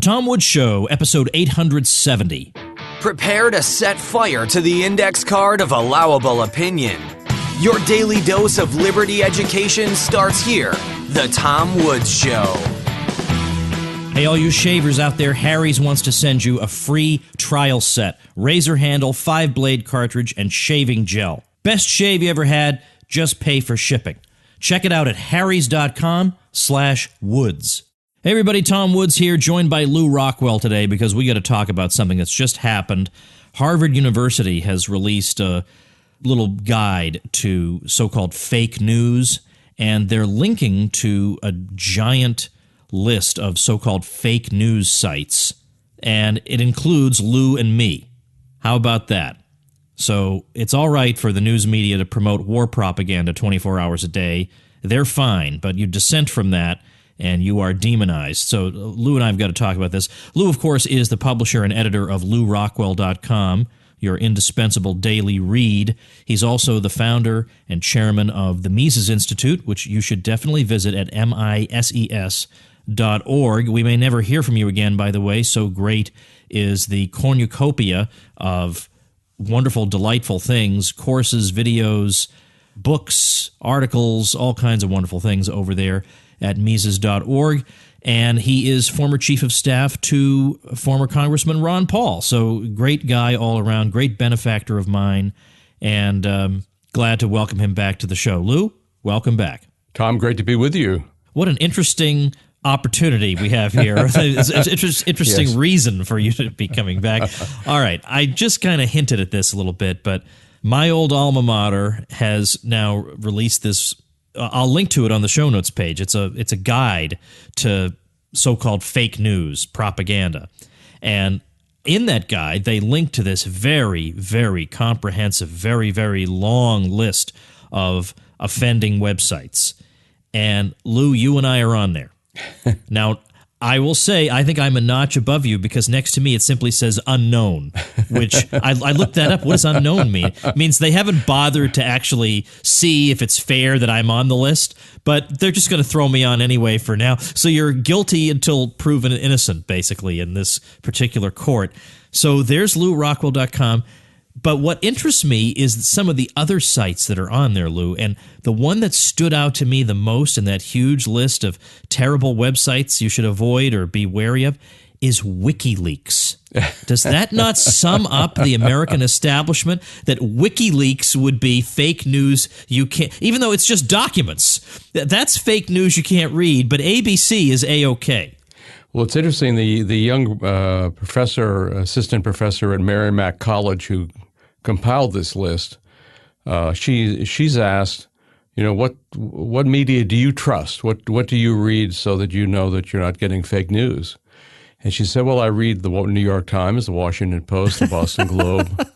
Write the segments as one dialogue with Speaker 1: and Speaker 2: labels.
Speaker 1: Tom Woods Show, episode 870.
Speaker 2: Prepare to set fire to the index card of allowable opinion. Your daily dose of liberty education starts here. The Tom Woods Show.
Speaker 1: Hey, all you shavers out there, Harry's wants to send you a free trial set. Razor handle, 5-blade cartridge, and shaving gel. Best shave you ever had, just pay for shipping. Check it out at harrys.com/woods. Hey everybody, Tom Woods here, joined by Lou Rockwell today because we got to talk about something that's just happened. Harvard University has released a little guide to so-called fake news, and they're linking to a giant list of so-called fake news sites, and it includes Lou and me. How about that? So it's all right for the news media to promote war propaganda 24 hours a day. They're fine, but you dissent from that, and you are demonized. So Lou and I have got to talk about this. Lou, of course, is the publisher and editor of LouRockwell.com, your indispensable daily read. He's also the founder and chairman of the Mises Institute, which you should definitely visit at mises.org. We may never hear from you again, by the way. So great is the cornucopia of wonderful, delightful things, courses, videos, books, articles, all kinds of wonderful things over there at Mises.org. And he is former chief of staff to former Congressman Ron Paul. So great guy all around, great benefactor of mine, and glad to welcome him back to the show. Lou, welcome back.
Speaker 3: Tom, great to be with you.
Speaker 1: What an interesting opportunity we have here. It's an interesting
Speaker 3: Yes.
Speaker 1: reason for you to be coming back. All right, I just kind of hinted at this a little bit, but my old alma mater has now released this. I'll link to it on the show notes page. It's a guide to so-called fake news propaganda. And in that guide, they link to this very, very comprehensive, very, very long list of offending websites. And Lou, you and I are on there. Now, I will say, I think I'm a notch above you because next to me it simply says unknown, which I looked that up. What does unknown mean? It means they haven't bothered to actually see if it's fair that I'm on the list, but they're just going to throw me on anyway for now. So you're guilty until proven innocent, basically, in this particular court. So there's LouRockwell.com. But what interests me is some of the other sites that are on there, Lou. And the one that stood out to me the most in that huge list of terrible websites you should avoid or be wary of is WikiLeaks. Does that not sum up the American establishment, that WikiLeaks would be fake news you can't, even though it's just documents? That's fake news you can't read, but ABC is A-OK.
Speaker 3: Well, it's interesting. The young assistant professor at Merrimack College who compiled this list, she's asked, what media do you trust? What do you read so that you know that you're not getting fake news? And she said, well, I read the New York Times, the Washington Post, the Boston Globe.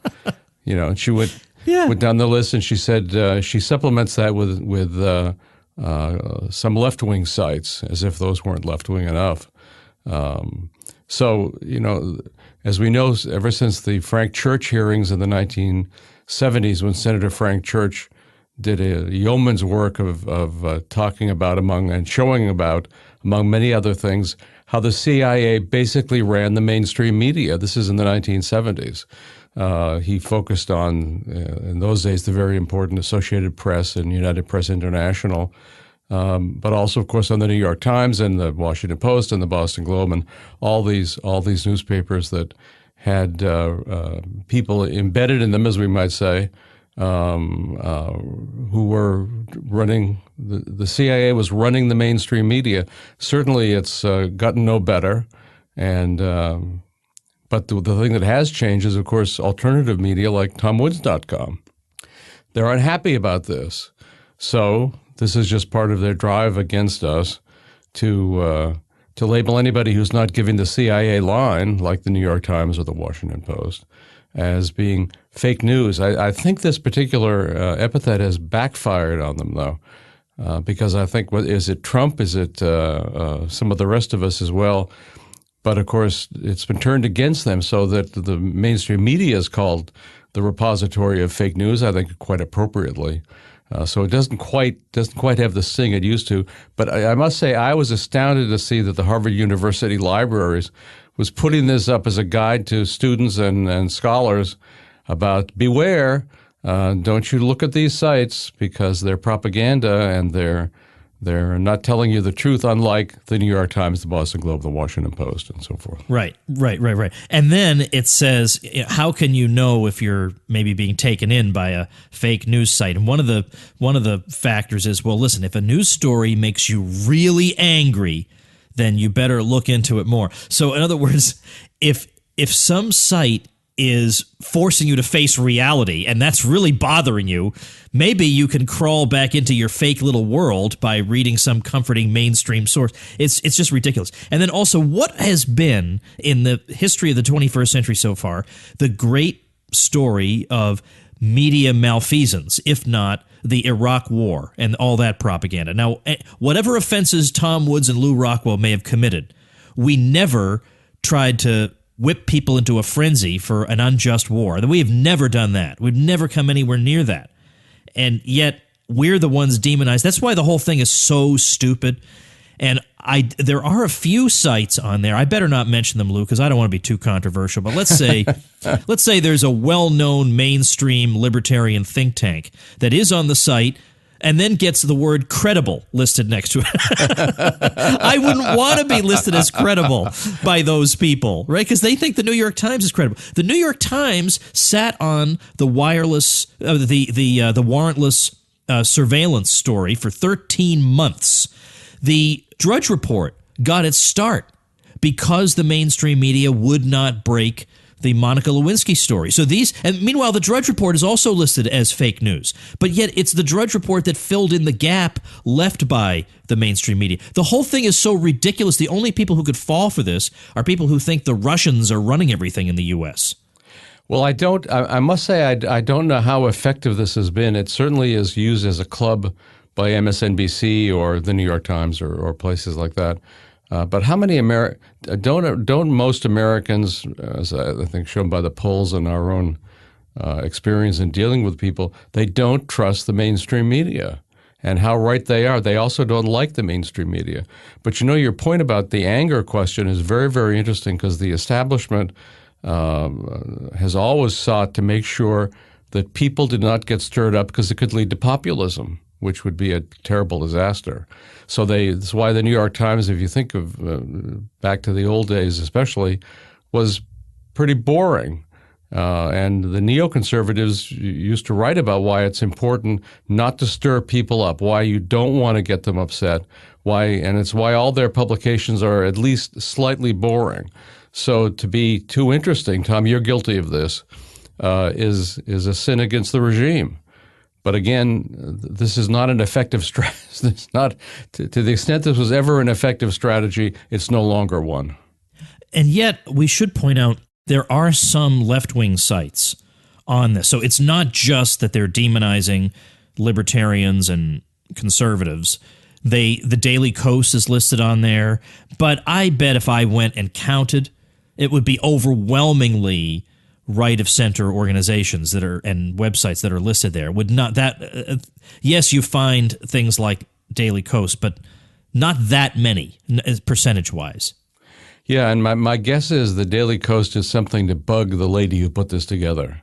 Speaker 3: And she went down the list, and she said she supplements that with some left-wing sites, as if those weren't left-wing enough. As we know, ever since the Frank Church hearings in the 1970s, when Senator Frank Church did a yeoman's work of talking about and showing about, among many other things, how the CIA basically ran the mainstream media. This is in the 1970s. He focused on, in those days, the very important Associated Press and United Press International, but also, of course, on the New York Times and the Washington Post and the Boston Globe and all these newspapers that had people embedded in them, as we might say, who were running the CIA was running the mainstream media. Certainly, it's gotten no better, and but the thing that has changed is, of course, alternative media like TomWoods.com. They're unhappy about this, so this is just part of their drive against us to label anybody who's not giving the CIA line, like the New York Times or the Washington Post, as being fake news. I think this particular epithet has backfired on them, though, because I think, is it Trump? Is it some of the rest of us as well? But, of course, it's been turned against them so that the mainstream media is called the repository of fake news, I think quite appropriately. So it doesn't quite have the sting it used to. But I must say, I was astounded to see that the Harvard University Libraries was putting this up as a guide to students and scholars about beware, don't you look at these sites because they're propaganda and they're not telling you the truth, unlike the New York Times, the Boston Globe, the Washington Post, and so forth. Right.
Speaker 1: And then it says, how can you know if you're maybe being taken in by a fake news site? And one of the factors is, well, listen, if a news story makes you really angry, then you better look into it more. So in other words, if some site is forcing you to face reality, and that's really bothering you, maybe you can crawl back into your fake little world by reading some comforting mainstream source. It's just ridiculous. And then also, what has been, in the history of the 21st century so far, the great story of media malfeasance, if not the Iraq War and all that propaganda? Now, whatever offenses Tom Woods and Lou Rockwell may have committed, we never tried to whip people into a frenzy for an unjust war. We have never done that. We've never come anywhere near that. And yet we're the ones demonized. That's why the whole thing is so stupid. And there are a few sites on there. I better not mention them, Lou, because I don't want to be too controversial. But let's say there's a well-known mainstream libertarian think tank that is on the site and then gets the word credible listed next to it. I wouldn't want to be listed as credible by those people, right? Because they think the New York Times is credible. The New York Times sat on the wireless, the warrantless surveillance story for 13 months. The Drudge Report got its start because the mainstream media would not break the Monica Lewinsky story. And meanwhile, the Drudge Report is also listed as fake news, but yet it's the Drudge Report that filled in the gap left by the mainstream media. The whole thing is so ridiculous. The only people who could fall for this are people who think the Russians are running everything in the U.S.
Speaker 3: Well, I must say, I don't know how effective this has been. It certainly is used as a club by MSNBC or the New York Times or places like that. But how many don't most Americans, as I think shown by the polls and our own experience in dealing with people, they don't trust the mainstream media. And how right they are. They also don't like the mainstream media. But your point about the anger question is very, very interesting because the establishment has always sought to make sure that people did not get stirred up because it could lead to populism, which would be a terrible disaster. So that's why the New York Times, if you think of back to the old days especially, was pretty boring. And the neoconservatives used to write about why it's important not to stir people up, why you don't want to get them upset, and it's why all their publications are at least slightly boring. So to be too interesting, Tom, you're guilty of this, is a sin against the regime. But again, this is not an effective strategy. It's not, to the extent this was ever an effective strategy, it's no longer one.
Speaker 1: And yet, we should point out there are some left-wing sites on this. So it's not just that they're demonizing libertarians and conservatives. The Daily Kos is listed on there. But I bet if I went and counted, it would be overwhelmingly right-of-center organizations and websites that are listed there. Would not that? Yes, you find things like Daily Kos, but not that many percentage-wise.
Speaker 3: Yeah, and my guess is the Daily Kos is something to bug the lady who put this together,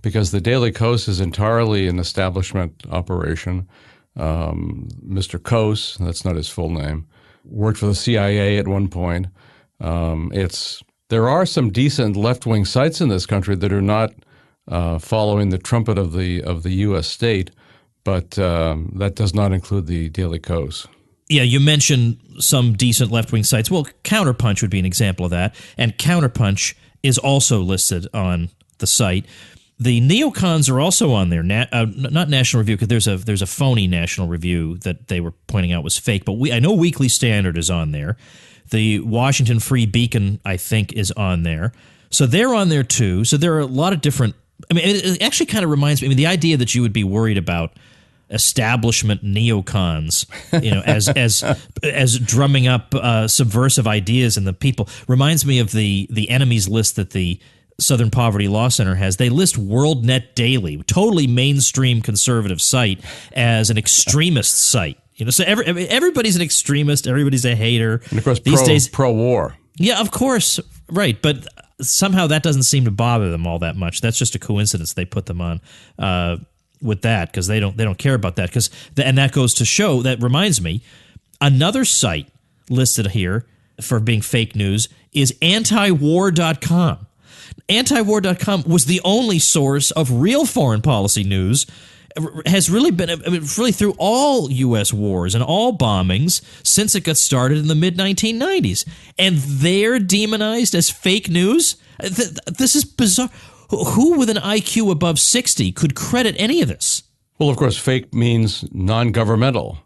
Speaker 3: because the Daily Kos is entirely an establishment operation. Mr. Kos, that's not his full name, worked for the CIA at one point. There are some decent left-wing sites in this country that are not following the trumpet of the U.S. state, but that does not include the Daily Kos.
Speaker 1: Yeah, you mentioned some decent left-wing sites. Well, CounterPunch would be an example of that, and CounterPunch is also listed on the site. The neocons are also on there, not National Review, because there's a phony National Review that they were pointing out was fake, but I know Weekly Standard is on there. The Washington Free Beacon, I think, is on there. So they're on there too. So there are a lot of different, it actually kind of reminds me, the idea that you would be worried about establishment neocons, as drumming up subversive ideas in the people reminds me of the enemies list that the Southern Poverty Law Center has, they list WorldNet Daily, totally mainstream conservative site, as an extremist site. So everybody's an extremist, everybody's a hater.
Speaker 3: And of course,
Speaker 1: these days,
Speaker 3: pro-war.
Speaker 1: Yeah, of course, right. But somehow that doesn't seem to bother them all that much. That's just a coincidence they put them on with that, because they don't care about that. And that goes to show, that reminds me, another site listed here for being fake news is antiwar.com. Antiwar.com was the only source of real foreign policy news, has really been, really through all U.S. wars and all bombings since it got started in the mid-1990s. And they're demonized as fake news? This is bizarre. Who with an IQ above 60 could credit any of this?
Speaker 3: Well, of course, fake means non-governmental.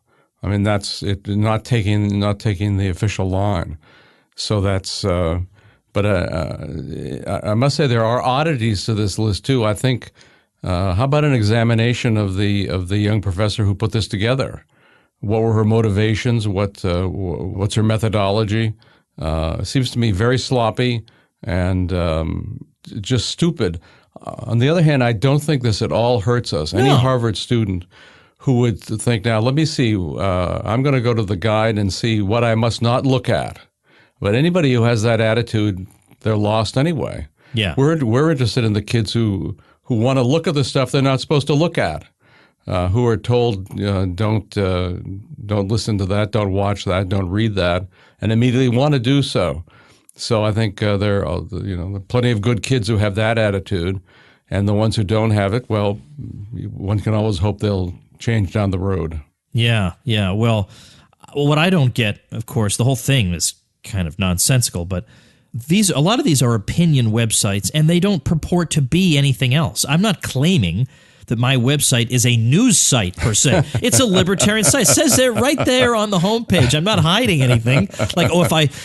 Speaker 3: I mean, that's it, not taking the official line. So that's but I must say there are oddities to this list too. I think how about an examination of the young professor who put this together? What were her motivations? What's her methodology? It seems to me very sloppy and just stupid. On the other hand, I don't think this at all hurts us. Any Harvard student who would think, now let me see, I'm going to go to the guide and see what I must not look at. But anybody who has that attitude, they're lost anyway.
Speaker 1: Yeah,
Speaker 3: we're interested in the kids who want to look at the stuff they're not supposed to look at, who are told don't listen to that, don't watch that, don't read that, and immediately want to do so. So I think there are plenty of good kids who have that attitude, and the ones who don't have it, well, one can always hope they'll change down the road.
Speaker 1: Yeah. Well, what I don't get, of course, the whole thing is kind of nonsensical, but a lot of these are opinion websites, and they don't purport to be anything else. I'm not claiming that my website is a news site per se. It's a libertarian site. It says there right there on the homepage. I'm not hiding anything. Like,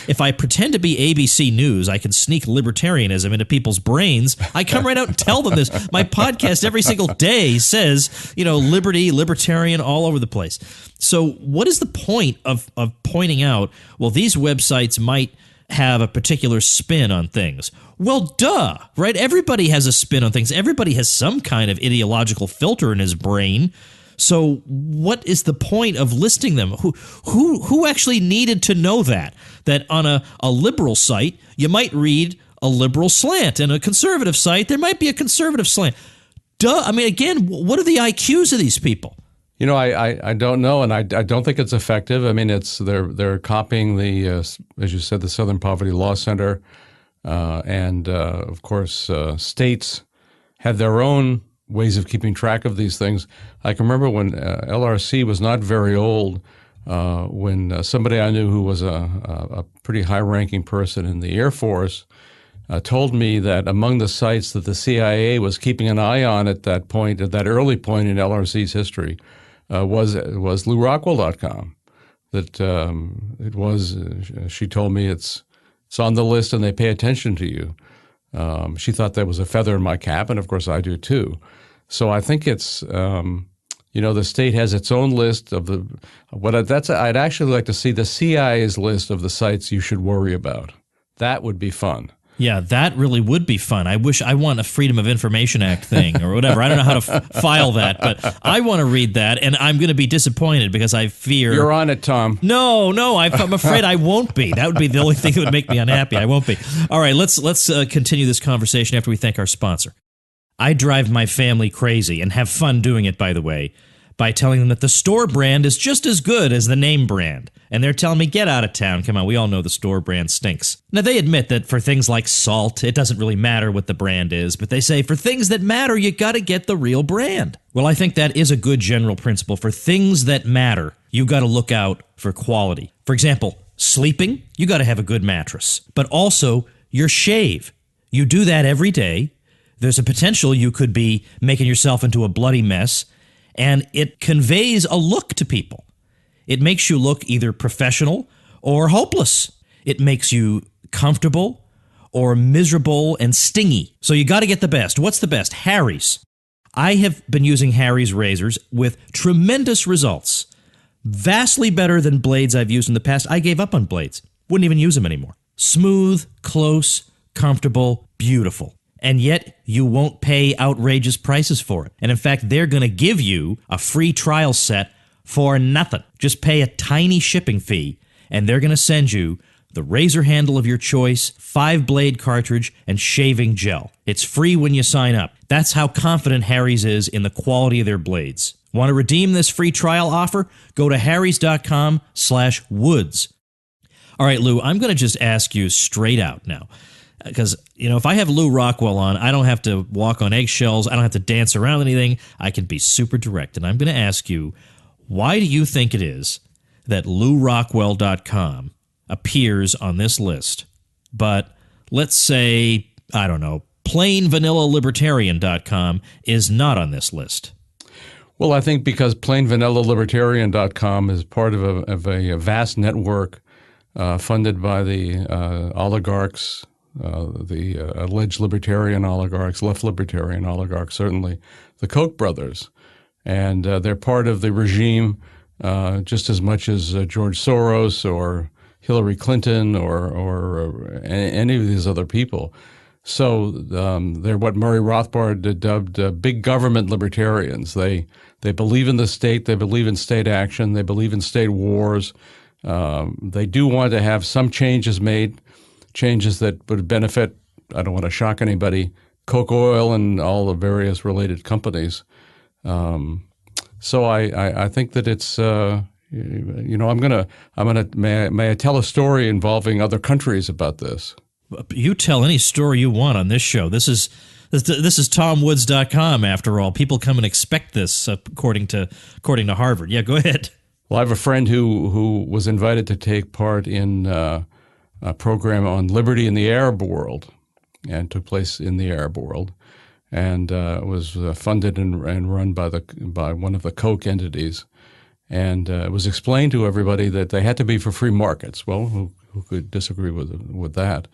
Speaker 1: if I pretend to be ABC News, I can sneak libertarianism into people's brains. I come right out and tell them this. My podcast every single day says, liberty, libertarian, all over the place. So what is the point of pointing out, well, these websites might have a particular spin on things? Well, duh, right? Everybody has a spin on things. Everybody has some kind of ideological filter in his brain. So what is the point of listing them? Who actually needed to know that on a liberal site, you might read a liberal slant, and a conservative site, there might be a conservative slant? Duh. I mean, again, what are the IQs of these people?
Speaker 3: I don't know, and I don't think it's effective. I mean, they're copying the as you said, the Southern Poverty Law Center, and of course states have their own ways of keeping track of these things. I can remember when LRC was not very old, when somebody I knew who was a pretty high-ranking person in the Air Force told me that among the sites that the CIA was keeping an eye on at that point, at that early point in LRC's history, was LouRockwell.com. That it was. She told me it's on the list and they pay attention to you. She thought that was a feather in my cap, and of course I do too. So I think it's the state has its own list of the I'd actually like to see the CIA's list of the sites you should worry about. That would be fun.
Speaker 1: Yeah, that really would be fun. I want a Freedom of Information Act thing or whatever. I don't know how to file that, but I want to read that, and I'm going to be disappointed because I fear...
Speaker 3: You're on it, Tom.
Speaker 1: No, I'm afraid I won't be. That would be the only thing that would make me unhappy. I won't be. All right, let's continue this conversation after we thank our sponsor. I drive my family crazy, and have fun doing it, by the way, by telling them that the store brand is just as good as the name brand. And they're telling me, get out of town. Come on, we all know the store brand stinks. Now, they admit that for things like salt, it doesn't really matter what the brand is, but they say for things that matter, you got to get the real brand. Well, I think that is a good general principle. For things that matter, you got to look out for quality. For example, sleeping, you got to have a good mattress. But also, your shave. You do that every day. There's a potential you could be making yourself into a bloody mess, and it conveys a look to people. It makes you look either professional or hopeless. It makes you comfortable or miserable and stingy. So you got to get the best. What's the best? Harry's. I have been using Harry's razors with tremendous results. Vastly better than blades I've used in the past. I gave up on blades. Wouldn't even use them anymore. Smooth, close, comfortable, beautiful. and yet you won't pay outrageous prices for it. And in fact, they're going to give you a free trial set for nothing. Just pay a tiny shipping fee, and they're going to send you the razor handle of your choice, 5-blade cartridge, and shaving gel. It's free when you sign up. That's how confident Harry's is in the quality of their blades. Want to redeem this free trial offer? Go to harrys.com/woods. All right, Lou, I'm going to just ask you straight out now. Because, if I have Lou Rockwell on, I don't have to walk on eggshells. I don't have to dance around anything. I can be super direct. And I'm going to ask you, why do you think it is that LouRockwell.com appears on this list, but let's say, I don't know, PlainVanillaLibertarian.com is not on this list?
Speaker 3: Well, I think because PlainVanillaLibertarian.com is part of a vast network funded by the oligarchs, the alleged libertarian oligarchs, left libertarian oligarchs, certainly the Koch brothers. And they're part of the regime just as much as George Soros or Hillary Clinton or any of these other people. So they're what Murray Rothbard dubbed big government libertarians. They believe in the state. They believe in state action. They believe in state wars. They do want to have some changes made, changes that would benefit, I don't want to shock anybody, Koch Oil and all the various related companies. So I think that it's may I tell a story involving other countries about this?
Speaker 1: You tell any story you want on this show. This is TomWoods.com after all. People come and expect this according to Harvard. Yeah, go ahead.
Speaker 3: Well, I have a friend who was invited to take part in a program on liberty in the Arab world, and took place in the Arab world, and was funded and run by one of the Koch entities. And it was explained to everybody that they had to be for free markets. Well, who could disagree with that?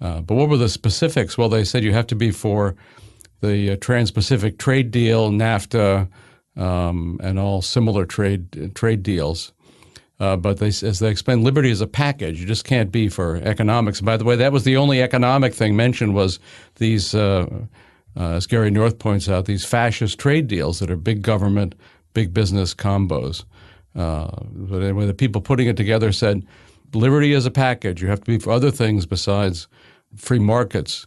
Speaker 3: But what were the specifics? Well, they said you have to be for the Trans-Pacific Trade Deal, NAFTA, and all similar trade deals. But as they explained, liberty is a package. You just can't be for economics. By the way, that was the only economic thing mentioned was these, as Gary North points out, these fascist trade deals that are big government, big business combos. But anyway, the people putting it together said, liberty is a package. You have to be for other things besides free markets.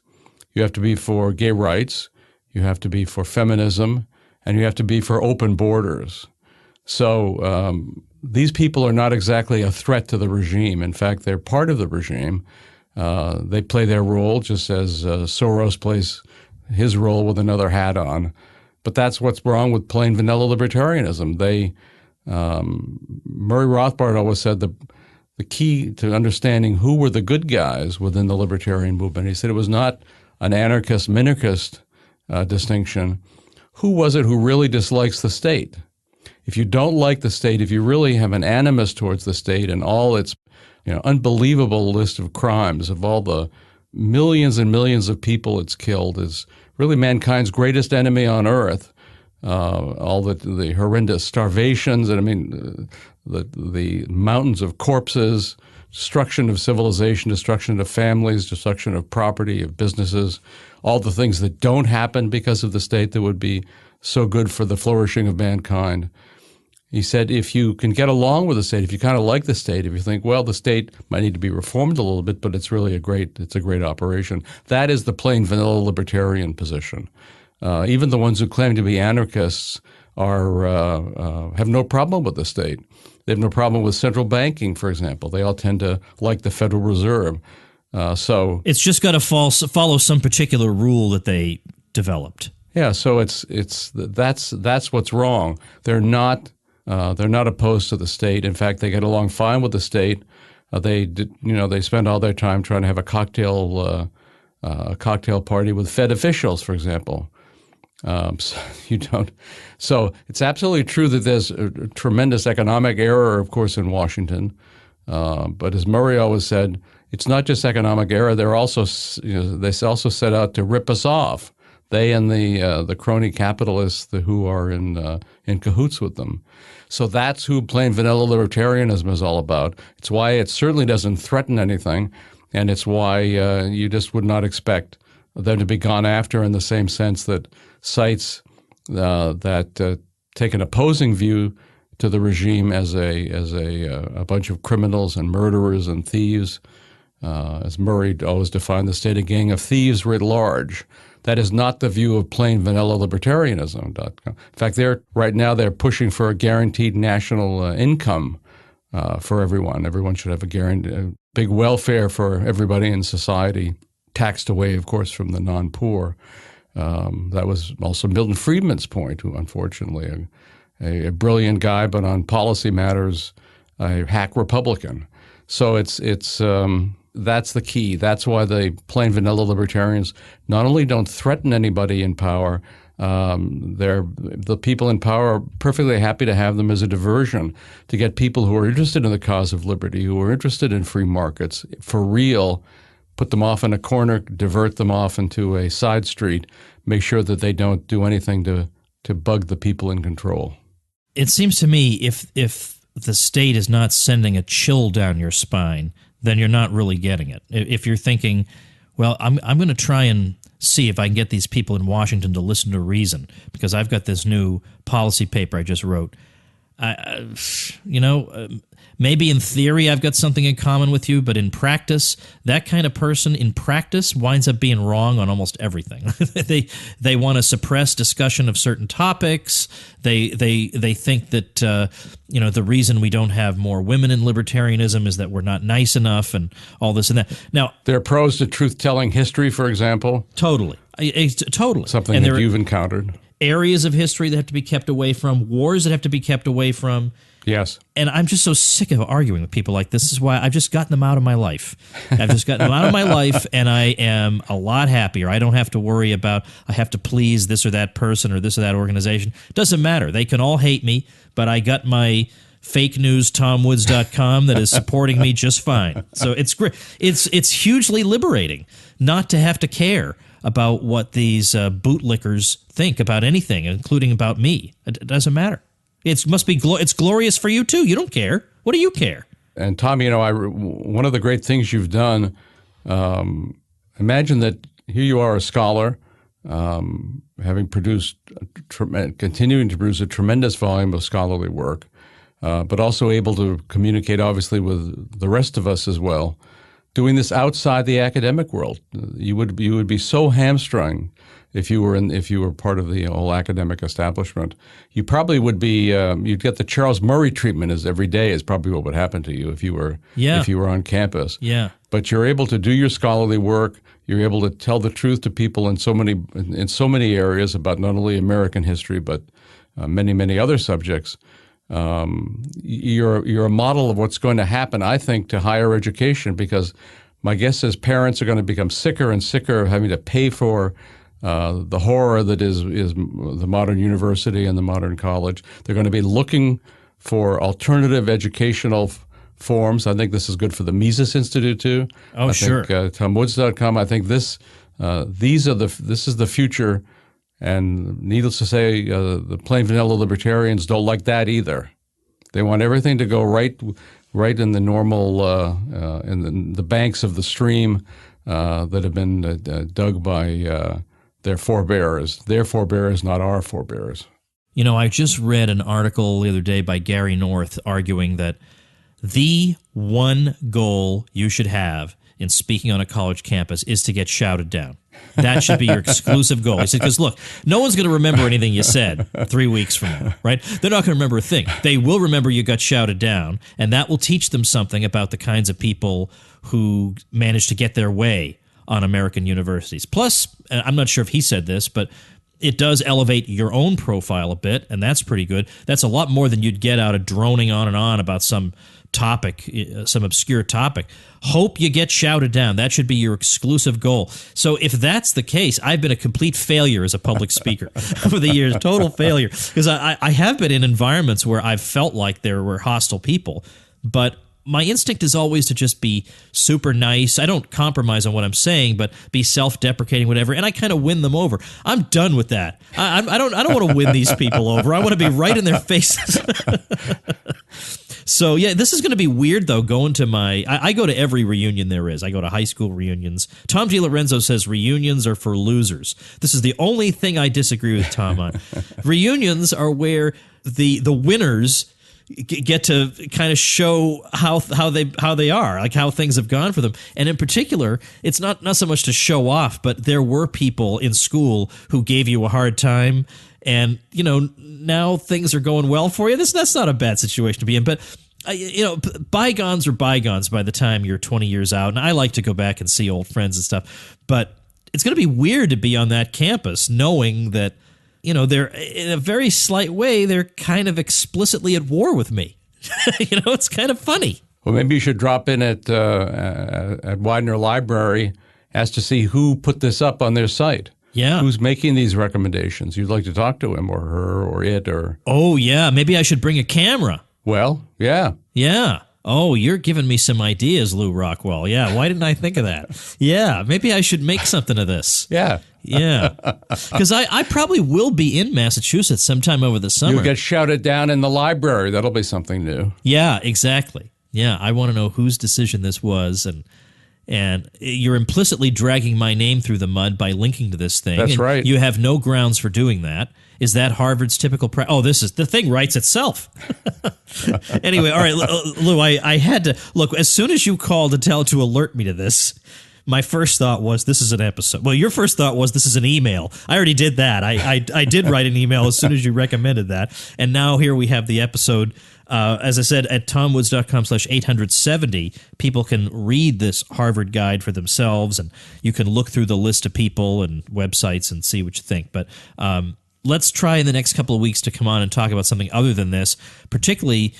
Speaker 3: You have to be for gay rights. You have to be for feminism. And you have to be for open borders. So these people are not exactly a threat to the regime. In fact, they're part of the regime. They play their role just as Soros plays his role with another hat on. But that's what's wrong with plain vanilla libertarianism. Murray Rothbard always said the key to understanding who were the good guys within the libertarian movement, he said it was not an anarchist-minarchist distinction. Who was it who really dislikes the state? If you don't like the state, if you really have an animus towards the state and all its unbelievable list of crimes, of all the millions and millions of people it's killed, is really mankind's greatest enemy on earth. All the horrendous starvations, and the mountains of corpses, destruction of civilization, destruction of families, destruction of property, of businesses, all the things that don't happen because of the state that would be so good for the flourishing of mankind. He said if you can get along with the state, if you kind of like the state, if you think, well, the state might need to be reformed a little bit, but it's really a great operation. That is the plain vanilla libertarian position. Even the ones who claim to be anarchists have no problem with the state. They have no problem with central banking, for example. They all tend to like the Federal Reserve. So
Speaker 1: it's just got to follow some particular rule that they developed.
Speaker 3: Yeah, so that's what's wrong. They're not opposed to the state. In fact, they get along fine with the state. They spend all their time trying to have a cocktail party with Fed officials, for example. So it's absolutely true that there's a tremendous economic error, of course, in Washington. But as Murray always said, it's not just economic error. They also set out to rip us off. They and the crony capitalists who are in cahoots with them. So that's who plain vanilla libertarianism is all about. It's why it certainly doesn't threaten anything, and it's why you just would not expect them to be gone after in the same sense that sites that take an opposing view to the regime as a bunch of criminals and murderers and thieves, as Murray always defined the state, a gang of thieves writ large. That is not the view of plain vanilla libertarianism. In fact, right now they're pushing for a guaranteed national income for everyone. Everyone should have a big welfare for everybody in society, taxed away, of course, from the non-poor. That was also Milton Friedman's point, who unfortunately a brilliant guy, but on policy matters, a hack Republican. So that's the key. That's why the plain vanilla libertarians not only don't threaten anybody in power, the people in power are perfectly happy to have them as a diversion to get people who are interested in the cause of liberty, who are interested in free markets, for real, put them off in a corner, divert them off into a side street, make sure that they don't do anything to bug the people in control.
Speaker 1: It seems to me if the state is not sending a chill down your spine, then you're not really getting it. If you're thinking, well, I'm going to try and see if I can get these people in Washington to listen to reason because I've got this new policy paper I just wrote. Maybe in theory I've got something in common with you, but in practice, that kind of person in practice winds up being wrong on almost everything. They want to suppress discussion of certain topics. They think that the reason we don't have more women in libertarianism is that we're not nice enough and all this and that. Now,
Speaker 3: they're pros to truth-telling history, for example.
Speaker 1: Totally. Totally.
Speaker 3: Something that you've encountered.
Speaker 1: Areas of history that have to be kept away from, wars that have to be kept away from.
Speaker 3: Yes.
Speaker 1: And I'm just so sick of arguing with people like this. This is why I've just gotten them out of my life. I've just gotten them out of my life, and I am a lot happier. I don't have to worry about I have to please this or that person or this or that organization. Doesn't matter. They can all hate me, but I got my fake news TomWoods.com that is supporting me just fine. So it's great. It's hugely liberating not to have to care about what these bootlickers think about anything, including about me. It doesn't matter. It must be it's glorious for you too. You don't care. What do you care?
Speaker 3: And Tom, one of the great things you've done. Imagine that here you are, a scholar, having continuing to produce a tremendous volume of scholarly work, but also able to communicate, obviously, with the rest of us as well. Doing this outside the academic world, you would be so hamstrung if you were part of the whole academic establishment. You probably would be you'd get the Charles Murray treatment as every day is probably what would happen to you if you were on campus.
Speaker 1: Yeah.
Speaker 3: But you're able to do your scholarly work. You're able to tell the truth to people in so many areas about not only American history but many other subjects. You're a model of what's going to happen, I think, to higher education, because my guess is parents are going to become sicker and sicker of having to pay for the horror that is the modern university and the modern college. They're going to be looking for alternative educational forms. I think this is good for the Mises Institute too.
Speaker 1: Oh, sure.
Speaker 3: TomWoods.com. I think this is the future. And needless to say, the plain vanilla libertarians don't like that either. They want everything to go right in the normal, in the banks of the stream that have been dug by their forebears. Their forebears, not our forebears.
Speaker 1: I just read an article the other day by Gary North arguing that the one goal you should have in speaking on a college campus is to get shouted down. That should be your exclusive goal. He said, because look, no one's going to remember anything you said 3 weeks from now, right? They're not going to remember a thing. They will remember you got shouted down, and that will teach them something about the kinds of people who manage to get their way on American universities. Plus, I'm not sure if he said this, but it does elevate your own profile a bit, and that's pretty good. That's a lot more than you'd get out of droning on and on about some topic, some obscure topic. Hope you get shouted down. That should be your exclusive goal. So if that's the case, I've been a complete failure as a public speaker over the years, total failure. Because I have been in environments where I've felt like there were hostile people, but my instinct is always to just be super nice. I don't compromise on what I'm saying, but be self-deprecating, whatever, and I kind of win them over. I'm done with that. I don't want to win these people over. I want to be right in their faces. So, yeah, this is going to be weird, though, going to I go to every reunion there is. I go to high school reunions. Tom DiLorenzo says reunions are for losers. This is the only thing I disagree with Tom on. Reunions are where the winners get to kind of show how they are, like how things have gone for them. And in particular, it's not so much to show off, but there were people in school who gave you a hard time, and now things are going well for you. That's not a bad situation to be in, but bygones are bygones by the time you're 20 years out. And I like to go back and see old friends and stuff, but it's going to be weird to be on that campus knowing that they're in a very slight way, they're kind of explicitly at war with me. It's kind of funny.
Speaker 3: Well, maybe you should drop in at Widener Library, ask to see who put this up on their site.
Speaker 1: Yeah.
Speaker 3: Who's making these recommendations? You'd like to talk to him or her or it or...
Speaker 1: Oh, yeah. Maybe I should bring a camera.
Speaker 3: Well, yeah.
Speaker 1: Yeah. Oh, you're giving me some ideas, Lou Rockwell. Yeah, why didn't I think of that? Yeah, maybe I should make something of this.
Speaker 3: Yeah.
Speaker 1: Yeah. Because I probably will be in Massachusetts sometime over the summer.
Speaker 3: You'll get shouted down in the library. That'll be something new.
Speaker 1: Yeah, exactly. Yeah, I want to know whose decision this was, and you're implicitly dragging my name through the mud by linking to this thing.
Speaker 3: That's right.
Speaker 1: You have no grounds for doing that. Is that Harvard's typical the thing writes itself. Anyway, all right, Lou, I had to look as soon as you called to alert me to this. My first thought was this is an episode. Well, your first thought was this is an email. I already did that. I did write an email as soon as you recommended that, and now here we have the episode. As I said, at tomwoods.com/870, people can read this Harvard guide for themselves, and you can look through the list of people and websites and see what you think. But let's try in the next couple of weeks to come on and talk about something other than this, particularly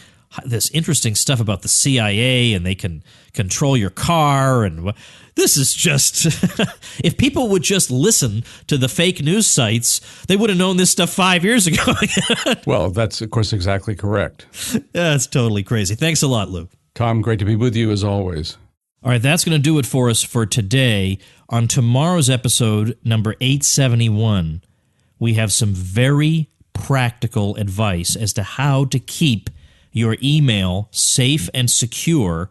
Speaker 1: this interesting stuff about the CIA, and they can control your car. And this is just, if people would just listen to the fake news sites, they would have known this stuff 5 years ago.
Speaker 3: Well, that's, of course, exactly correct.
Speaker 1: That's totally crazy. Thanks a lot, Lou.
Speaker 3: Tom, great to be with you as always.
Speaker 1: All right, that's going to do it for us for today. On tomorrow's episode, number 871, we have some very practical advice as to how to keep your email safe and secure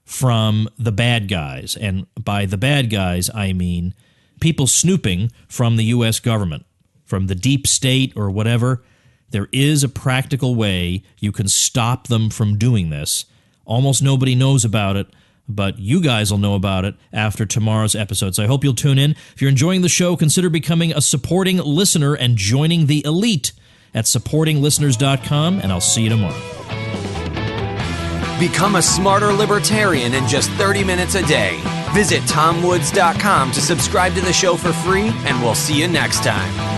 Speaker 1: from the bad guys. And by the bad guys, I mean people snooping from the U.S. government, from the deep state or whatever. There is a practical way you can stop them from doing this. Almost nobody knows about it, but you guys will know about it after tomorrow's episode. So I hope you'll tune in. If you're enjoying the show, consider becoming a supporting listener and joining the elite at supportinglisteners.com, and I'll see you tomorrow.
Speaker 2: Become a smarter libertarian in just 30 minutes a day. Visit tomwoods.com to subscribe to the show for free, and we'll see you next time.